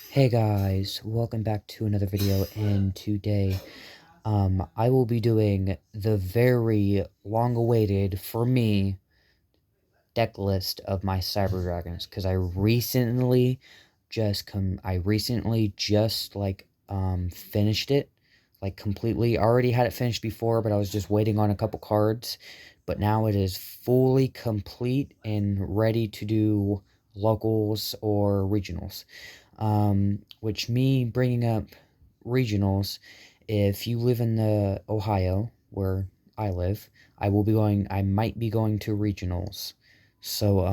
Hey guys, welcome back to another video, and today, I will be doing the very long-awaited, for me, deck list of my Cyber Dragons, because I recently just, finished it, like, completely. I already had it finished before, but I was just waiting on a couple cards, but now it is fully complete and ready to do locals or regionals. Which me bringing up regionals, if you live in the Ohio, where I live, I might be going to regionals. So,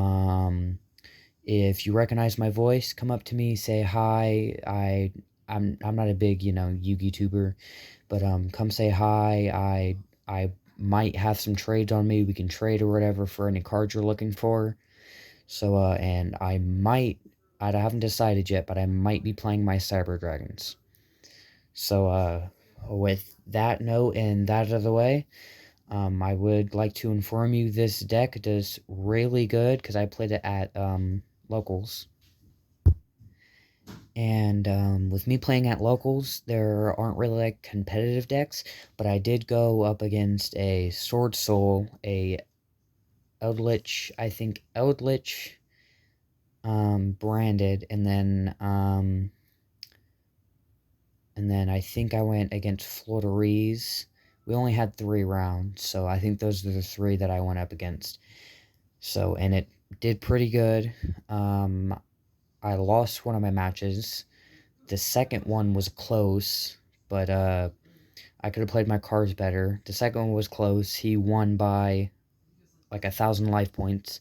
if you recognize my voice, come up to me, say hi. I'm not a big, Yugi tuber, but, come say hi. I might have some trades on me. We can trade or whatever for any cards you're looking for. So, and I haven't decided yet, but I might be playing my Cyber Dragons. So, with that note and that out of the way, I would like to inform you this deck does really good, because I played it at, locals. And, with me playing at locals, there aren't really, like, competitive decks, but I did go up against a Sword Soul, a Eldritch, I think Eldritch, branded, and then I think I went against Florderies. We only had 3 rounds, so I think those are the 3 that I went up against. So, and it did pretty good. I lost one of my matches. The second one was close, but I could have played my cards better. The second one was close. He won by like 1,000 life points,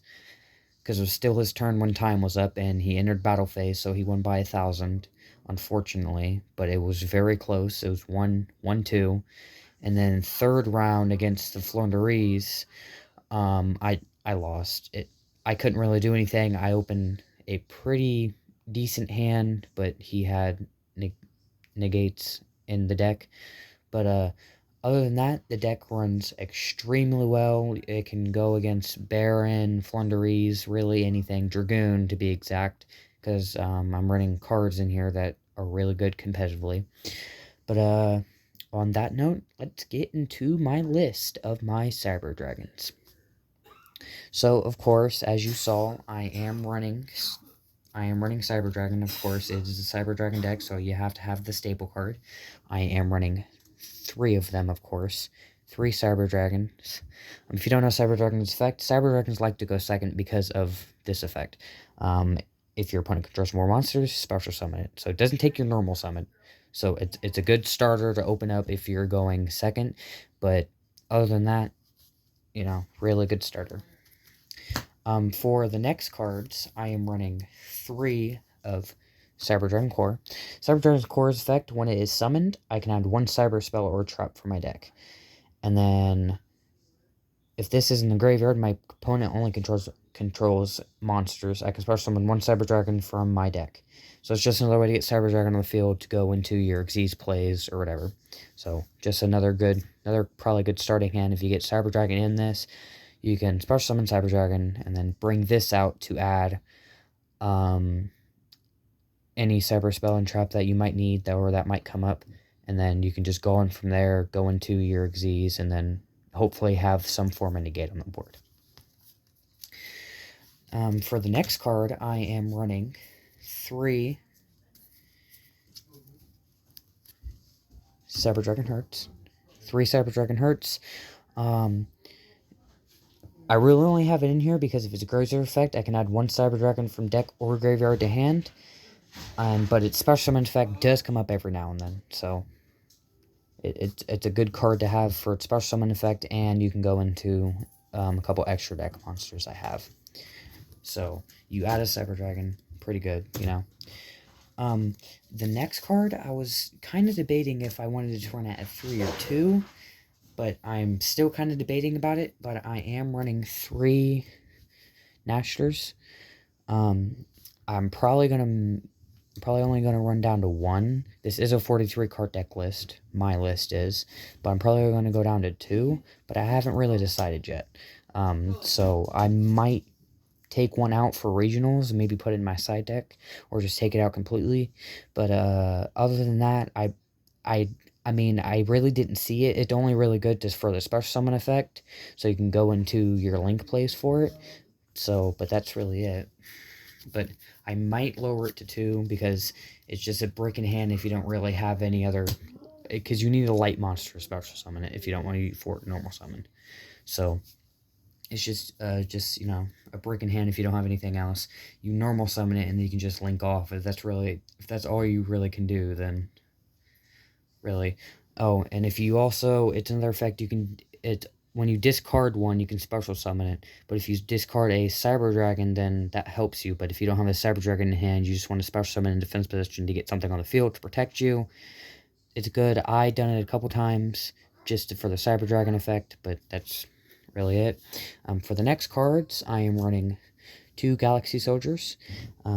because it was still his turn when time was up, and he entered battle phase, so he won by 1,000, unfortunately, but it was very close. It was 1-2, and then third round against the Flonderies, I lost. I couldn't really do anything. I opened a pretty decent hand, but he had negates in the deck, but other than that, the deck runs extremely well. It can go against Baron, Flunderies, really anything. Dragoon, to be exact, because I'm running cards in here that are really good competitively. But on that note, let's get into my list of my Cyber Dragons. So, of course, as you saw, I am running Cyber Dragon. Of course, it is a Cyber Dragon deck, so you have to have the staple card. I am running 3 of them, of course. 3 Cyber Dragons. If you don't know Cyber Dragon's effect, Cyber Dragons like to go second because of this effect. If your opponent controls more monsters, special summon it. So it doesn't take your normal summon. So it's a good starter to open up if you're going second. But other than that, really good starter. For the next cards, I am running 3 of Cyber Dragon Core. Cyber Dragon Core's effect, when it is summoned, I can add 1 Cyber Spell or Trap for my deck. And then, if this is in the graveyard, my opponent only controls monsters. I can special summon 1 Cyber Dragon from my deck. So it's just another way to get Cyber Dragon on the field to go into your Xyz plays or whatever. So just another probably good starting hand. If you get Cyber Dragon in this, you can special summon Cyber Dragon and then bring this out to add any Cyber Spell and Trap that you might need or that might come up. And then you can just go on from there, go into your Xyz, and then hopefully have some form of negate on the board. For the next card, I am running 3 Cyber Dragon Hearts. 3 Cyber Dragon Hearts. I really only have it in here because if it's a graveyard effect, I can add 1 Cyber Dragon from deck or graveyard to hand. But its special summon effect does come up every now and then, so it's a good card to have for its special summon effect, and you can go into a couple extra deck monsters I have. So you add a Cyber Dragon, pretty good, The next card, I was kind of debating if I wanted to run it at 3 or 2, but I'm still kind of debating about it, but I am running 3 Nashters. I'm probably only going to run down to 1. This is a 43 card deck list. My list is. But I'm probably going to go down to 2. But I haven't really decided yet. So I might take one out for regionals and maybe put it in my side deck, or just take it out completely. But other than that, I mean, I really didn't see it. It's only really good just for the special summon effect, so you can go into your link place for it. So, but that's really it. But I might lower it to 2 because it's just a brick in hand if you don't really have any other, because you need a light monster to special summon it if you don't want to use for normal summon. So it's just you know, a brick in hand if you don't have anything else. You normal summon it and then you can just link off. If that's all you really can do, then really. Oh, and if you also, it's another effect, you can, when you discard one, you can special summon it. But if you discard a Cyber Dragon, then that helps you. But if you don't have a Cyber Dragon in hand, you just want to special summon in defense position to get something on the field to protect you. It's good. I done it a couple times just for the Cyber Dragon effect, but that's really it. For the next cards, I am running 2 Galaxy Soldiers.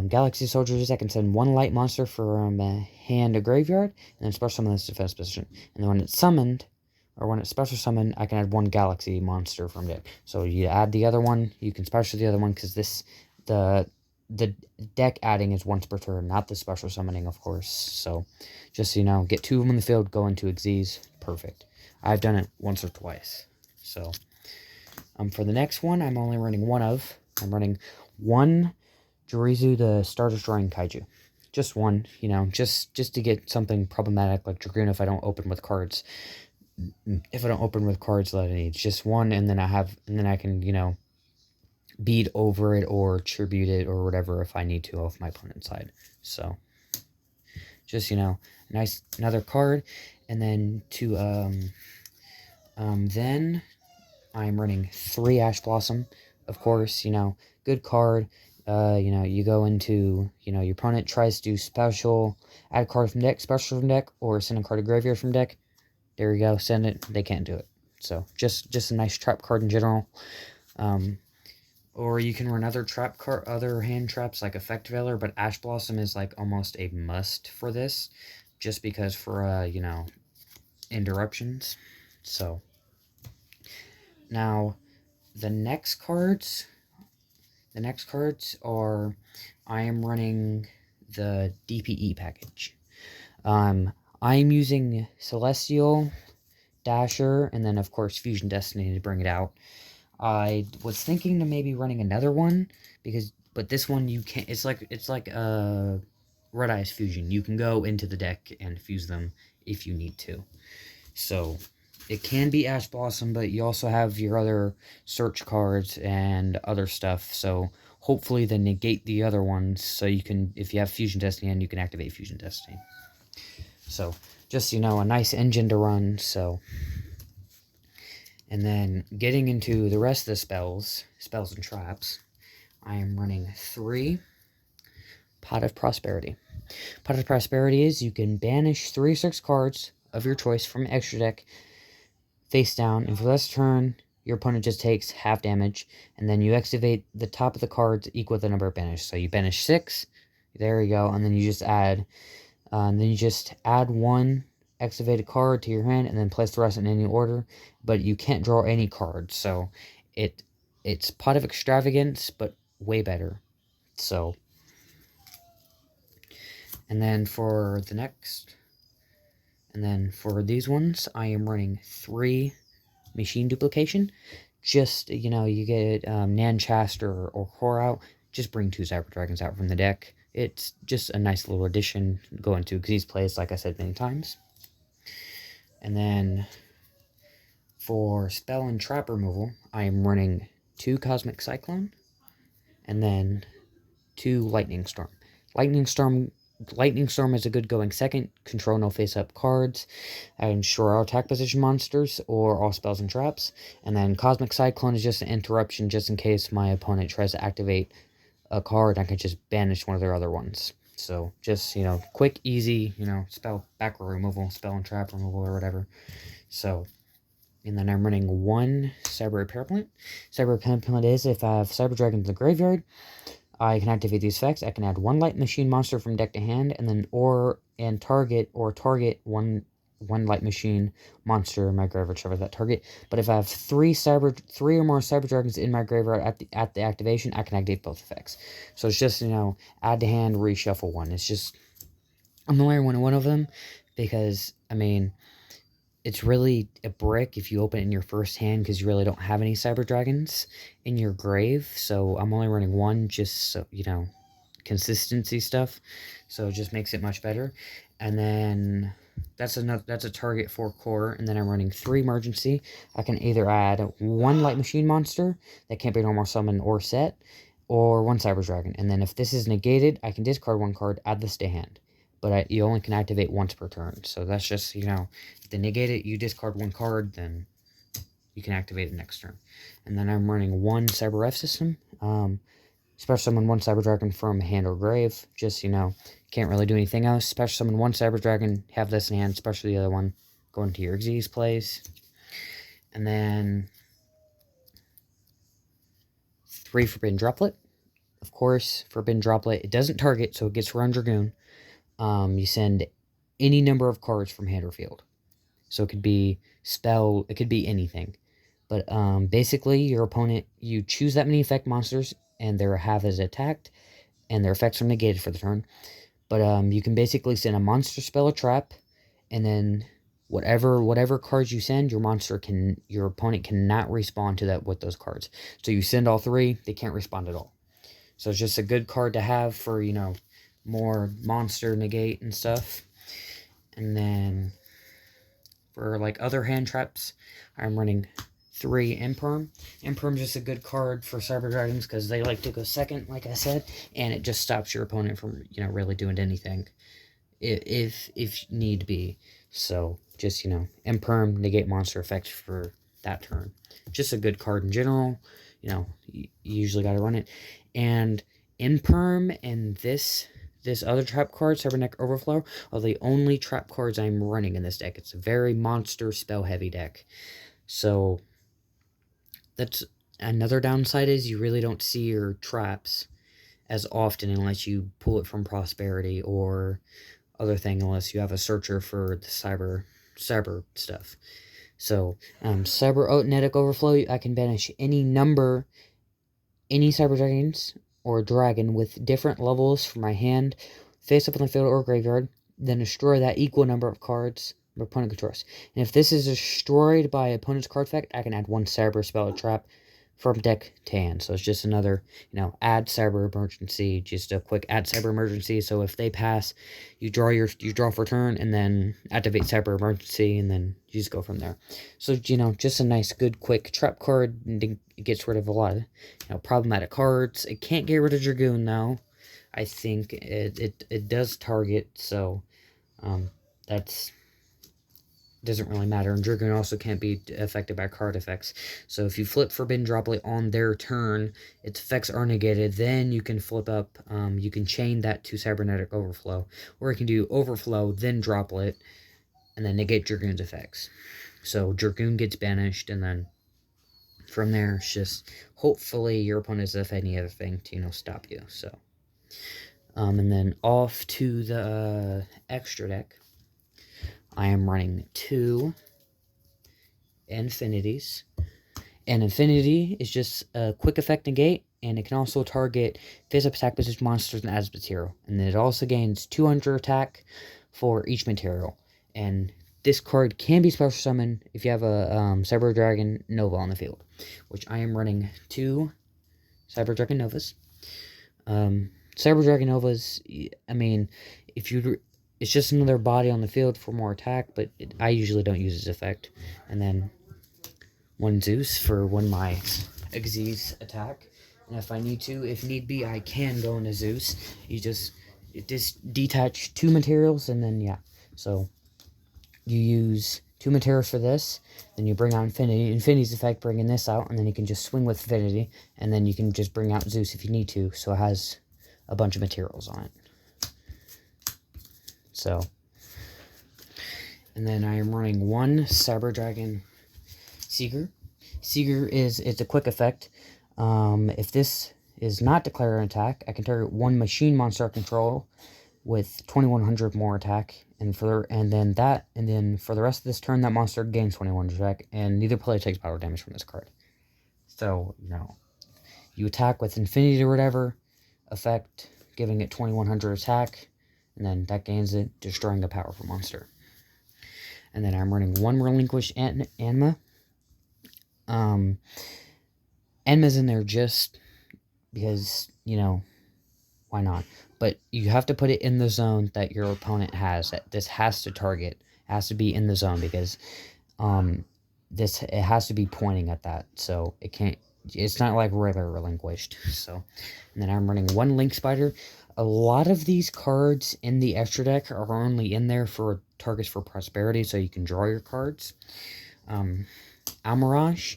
Galaxy Soldiers, I can send 1 light monster from hand to graveyard, and then special summon this defense position. And then when it's summoned, or when it's special summoned, I can add 1 Galaxy monster from deck. So you add the other one, you can special the other one, because the deck adding is once per turn, not the special summoning, of course. So just so you know, get 2 of them in the field, go into Xyz, perfect. I've done it once or twice. So for the next one, I'm only running one of. I'm running 1 Jirizu, the Star Destroying Kaiju. Just 1, you know, just to get something problematic like Dragoon if I don't open with cards. If I don't open with cards that I need. Just 1, and then I can, you know, beat over it or tribute it or whatever if I need to off my opponent's side. So just, you know, another card. And then then I'm running 3 Ash Blossom. Of course, you know, good card. You know, you go into, you know, your opponent tries to do special, add a card from deck, special from deck, or send a card to graveyard from deck. There you go, send it. They can't do it. So just a nice trap card in general. Or you can run other other hand traps like Effect Veiler, but Ash Blossom is like almost a must for this, just because for you know, interruptions. So now the next cards are, I am running the DPE package. I'm using Celestial, Dasher, and then of course Fusion Destiny to bring it out. I was thinking to maybe running another one, but this one you can't, it's like a Red Eyes Fusion. You can go into the deck and fuse them if you need to. So it can be Ash Blossom, but you also have your other search cards and other stuff, so hopefully they negate the other ones, so you can, if you have Fusion Destiny, and you can activate Fusion Destiny. So, just, you know, a nice engine to run, so. And then, getting into the rest of the spells and traps, I am running 3 Pot of Prosperity. Pot of Prosperity is, you can banish 3 6 cards of your choice from extra deck face down, and for this turn, your opponent just takes half damage, and then you activate the top of the cards equal the number of banished. So you banish 6, there you go, and then you just add, 1 activated card to your hand, and then place the rest in any order, but you can't draw any cards, so it's Pot of Extravagance, but way better. So, and then for these ones, I am running 3 Machine Duplication. Just, you know, you get Nanchast or Core out, just bring 2 Cyber Dragons out from the deck. It's just a nice little addition going to Xyz plays, like I said many times. And then for spell and trap removal, I am running 2 Cosmic Cyclone, and then 2 Lightning Storm. Lightning Storm is a good going second. Control no face-up cards. I ensure all attack position monsters or all spells and traps. And then Cosmic Cyclone is just an interruption just in case my opponent tries to activate a card. I can just banish one of their other ones. So just, you know, quick, easy, you know, spell back removal, spell and trap removal or whatever. So, and then I'm running 1 Cyber Repair Plant. Cyber Repair Plant is, if I have Cyber Dragon in the graveyard, I can activate these effects. I can add 1 light machine monster from deck to hand, and then target 1 one light machine monster in my graveyard shuffle that target. But if I have three or more cyber dragons in my graveyard at the activation, I can activate both effects. So it's just, add to hand, reshuffle one. It's just, I'm only running one of them because, I mean, it's really a brick if you open it in your first hand because you really don't have any cyber dragons in your grave. So I'm only running one just so, consistency stuff. So it just makes it much better. And then that's a target 4 core. And then I'm running 3 emergency. I can either add 1 light machine monster that can't be normal summon or set, or 1 cyber dragon. And then if this is negated, I can discard 1 card, add this to hand. But you only can activate once per turn. So that's just, if they negate it, you discard 1 card, then you can activate it next turn. And then I'm running 1 Cyber F system. Special summon 1 Cyber Dragon from hand or grave. Just, can't really do anything else. Special summon 1 Cyber Dragon, have this in hand, special the other one. Go into your Xyz place. And then 3 Forbidden Droplet. Of course, Forbidden Droplet, it doesn't target, so it gets around Dragoon. You send any number of cards from hand or field. So it could be spell, it could be anything. But basically, your opponent, you choose that many effect monsters, and their half is attacked, and their effects are negated for the turn. But you can basically send a monster, spell, a trap, and then whatever cards you send, your opponent cannot respond to that with those cards. So you send all 3, they can't respond at all. So it's just a good card to have for, more monster negate and stuff. And then for like other hand traps, I'm running 3 Imperm. Imperm is just a good card for Cyber Dragons because they like to go second, like I said, and it just stops your opponent from, really doing anything if need be. So just, Imperm, negate monster effect for that turn. Just a good card in general. You usually got to run it. And Imperm and this other trap card, Cybernetic Overflow, are the only trap cards I'm running in this deck. It's a very monster spell-heavy deck. So that's another downside is you really don't see your traps as often unless you pull it from Prosperity or other thing, unless you have a searcher for the cyber stuff. So, Cybernetic Overflow, I can banish any Cyber Dragons or dragon with different levels from my hand, face up on the field or graveyard, then destroy that equal number of cards my opponent controls. And if this is destroyed by opponent's card effect, I can add 1 cyber spell or trap from deck to hand. So it's just another, add cyber emergency, just a quick add cyber emergency. So if they pass, you draw for turn and then activate cyber emergency and then you just go from there. So, just a nice, good, quick trap card. It gets rid of a lot of, problematic cards. It can't get rid of Dragoon though. I think it does target, so that's doesn't really matter. And Dragoon also can't be affected by card effects. So if you flip Forbidden Droplet on their turn, its effects are negated, then you can flip up, you can chain that to Cybernetic Overflow. Or you can do Overflow, then Droplet, and then negate Dragoon's effects. So Dragoon gets banished, and then from there, it's just hopefully your opponent doesn't have any other thing to, stop you. So, and then off to the extra deck. I am running 2 Infinities. And Infinity is just a quick effect negate, and it can also target face-up attack position monsters and adds material. And then it also gains 200 attack for each material. And this card can be special summoned if you have a Cyber Dragon Nova on the field, which I am running 2 Cyber Dragon Novas. Cyber Dragon Novas, I mean, it's just another body on the field for more attack, but I usually don't use its effect. And then 1 Zeus for when my Xyz attack. And if I need to, if need be, I can go into Zeus. You just detach 2 materials, and then, yeah. So, you use 2 materials for this, then you bring out Infinity. Infinity's effect, bringing this out, and then you can just swing with Infinity, and then you can just bring out Zeus if you need to, so it has a bunch of materials on it. So, and then I am running 1 Cyber Dragon Seeger. Seeger it's a quick effect. If this is not declared an attack, I can target 1 machine monster I control with 2100 more attack, and for the rest of this turn, that monster gains 2100 attack, and neither player takes battle damage from this card. So, you attack with Infinity or whatever effect, giving it 2100 attack, and then that gains it, destroying a powerful monster. And then I'm running one Relinquished Anima. Anima's in there just because, why not? But you have to put it in the zone that your opponent has. That this has to target. It has to be in the zone because it has to be pointing at that. So it's not like regular Relinquished. So, and then I'm running one Link Spider. A lot of these cards in the extra deck are only in there for targets for prosperity, so you can draw your cards. Almirage.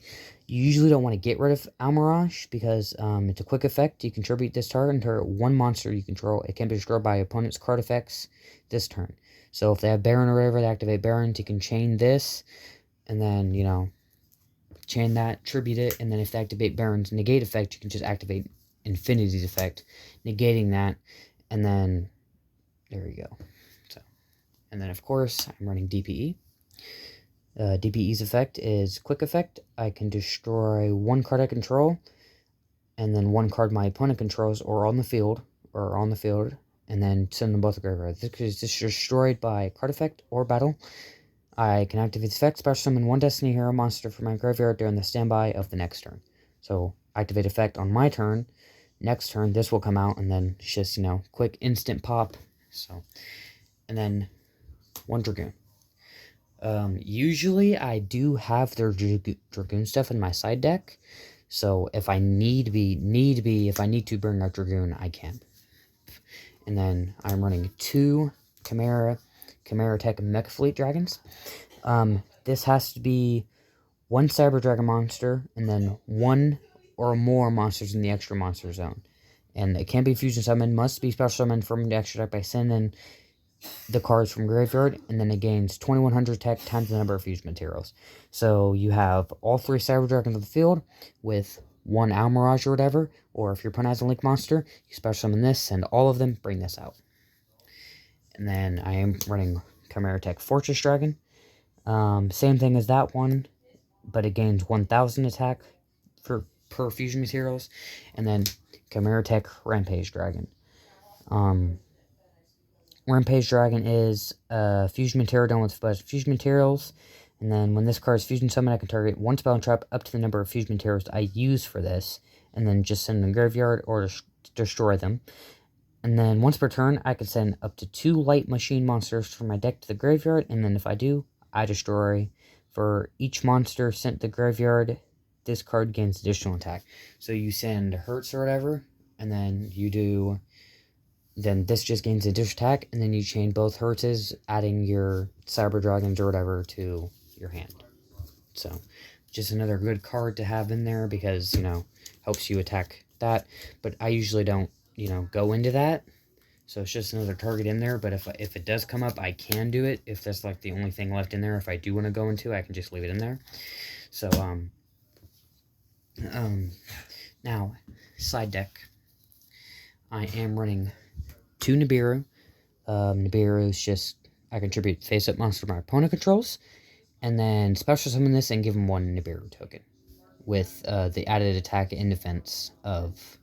You usually don't want to get rid of Almirage because it's a quick effect. You contribute this target until one monster you control. It can be destroyed by opponent's card effects this turn. So if they have Baron or whatever, they activate Barons. You can chain this, and then, chain that, tribute it, and then if they activate Baron's negate effect, you can just activate Infinity's effect, negating that, and then there you go. So, and then of course, I'm running DPE. DPE's effect is quick effect. I can destroy one card I control, and then one card my opponent controls, or on the field, and then send them both to graveyard. This is destroyed by card effect or battle. I can activate this effect, special summon one Destiny Hero monster from my graveyard during the standby of the next turn. So, activate effect on my turn. Next turn, this will come out, and then it's just, quick instant pop. So, and then one Dragoon. Usually I do have their Dragoon stuff in my side deck, so if I need to bring out Dragoon, I can. And then I'm running two Chimera Tech Mecha Fleet Dragons. This has to be one Cyber Dragon monster, and then one or more monsters in the extra monster zone. And it can't be fusion summoned, must be special summoned from the extra deck by sending the cards from graveyard, and then it gains 2100 tech times the number of fused materials. So you have all three Cyber Dragons on the field with one Almirage or whatever, or if your opponent has a Link monster, you special summon this, send all of them, bring this out. And then I am running Chimera Tech Fortress Dragon. Same thing as that one, but it gains 1000 attack per fusion materials. And then Chimera Tech Rampage Dragon. Rampage Dragon is fusion material done with special fusion materials. And then when this card is fusion summoned, I can target one spell and trap up to the number of fusion materials I use for this, and then just send them to the graveyard or destroy them. And then once per turn, I can send up to 2 light machine monsters from my deck to the graveyard, and then if I do, I destroy. For each monster sent to the graveyard, this card gains additional attack. So you send Hertz or whatever, and then you do... Then this just gains additional attack, and then you chain both Hertzes, adding your Cyber Dragons or whatever to your hand. So, just another good card to have in there because, helps you attack that. But I usually don't, go into that. So it's just another target in there. But if it does come up, I can do it. If that's like the only thing left in there, if I do want to go into, I can just leave it in there. So, now, side deck. I am running 2 Nibiru. Nibiru is just, I contribute face-up monster my opponent controls, and then special summon this and give him 1 Nibiru token, with the added attack and defense of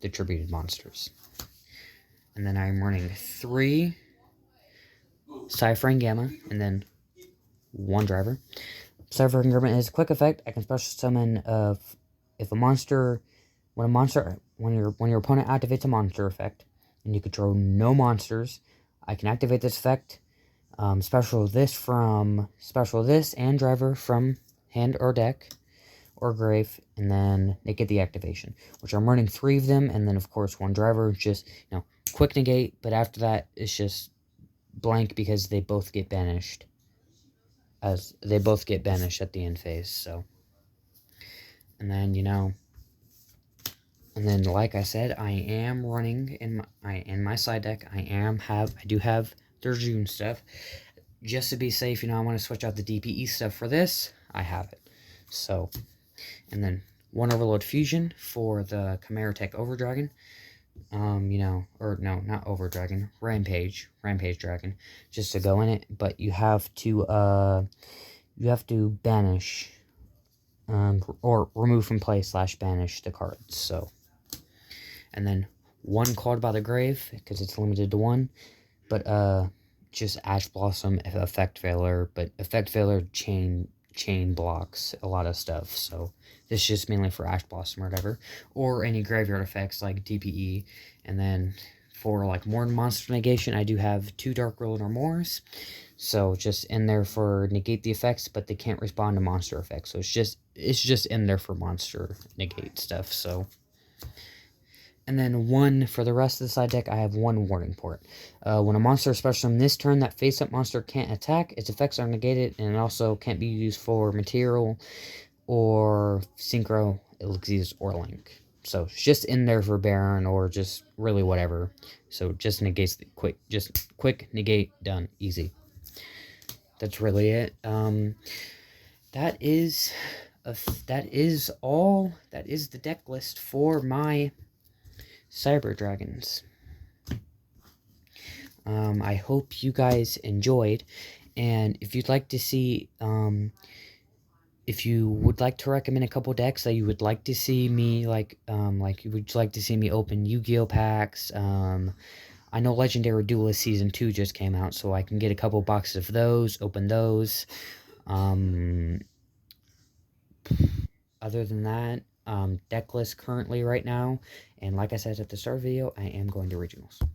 the tributed monsters. And then I'm running 3 Cypher Gamma, and then 1 Driver. Cypher Gamma is a quick effect. I can special summon if a monster, when your opponent activates a monster effect, and you control no monsters, I can activate this effect, special this and Driver from hand or deck or grave, and then negate the activation, which I'm running 3 of them, and then of course 1 Driver, just, quick negate, but after that it's just blank because they both get banished. At the end phase, so. And then, and then, like I said, I am running in my side deck. I do have their June stuff, just to be safe. I want to switch out the DPE stuff for this. I have it. So, and then 1 Overload Fusion for the Chimera Tech Overdragon. you know, or no, not Over Dragon, Rampage Dragon, just to go in it. But you have to banish, or remove from play / banish the cards. So, and then one card by the grave because it's limited to one. But just Ash Blossom effect failure, but effect failure chain blocks a lot of stuff. So this is just mainly for Ash Blossom or whatever, or any graveyard effects like DPE. And then for like more monster negation, I do have 2 Dark World Armors. So just in there for negate the effects, but they can't respond to monster effects. So it's just in there for monster negate stuff. So, and then one for the rest of the side deck, I have 1 Warning Port. When a monster is special from this turn, that face-up monster can't attack, its effects are negated, and it also can't be used for material or synchro, elixirs, or link. So it's just in there for Baron or just really whatever. So just negates the quick negate, done, easy. That's really it. That is all. That is the deck list for my Cyber Dragons. I hope you guys enjoyed, and if you'd like to see, if you would like to recommend a couple decks that you would like to see me, like you would like to see me open Yu-Gi-Oh packs, I know Legendary Duelist Season 2 just came out, so I can get a couple boxes of those, open those. Other than that, deck list currently right now, and like I said at the start of the video, I am going to regionals.